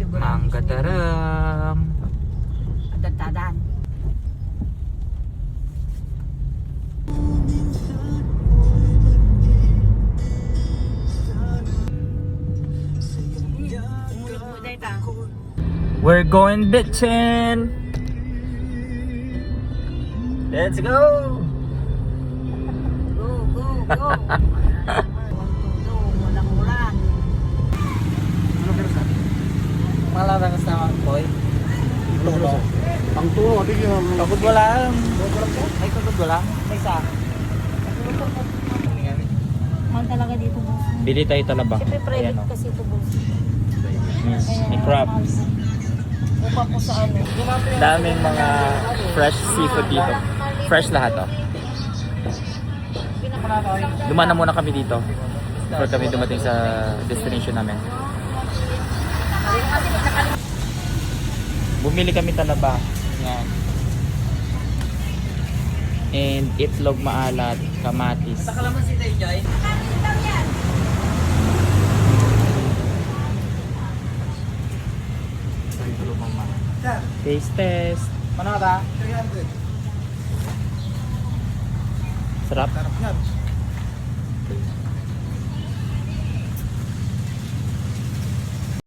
Mangga taram. Adan-tadan. We're going bitchin'. Let's go. Go, go, go. Walang ulan. Malarang sa boy. Ang tuwa, di yan. Kagod wala. Ay, kagod wala. May isa. Mahal talaga dito, boss. Bili tayo talaba. Siyempre private Ayan, oh. kasi ito, boss. May crabs. Upa po sa ano. Daming mga fresh seafood dito. Fresh lahat, oh. Dumaan na muna kami dito. Before kami dumating sa destination namin. Bumili kami talaba. Yan. And itlog maalat, kamatis. Nakalaman si Tay Joy. Taste test. Ano ka ta? 300. Sarap. Sarap yan.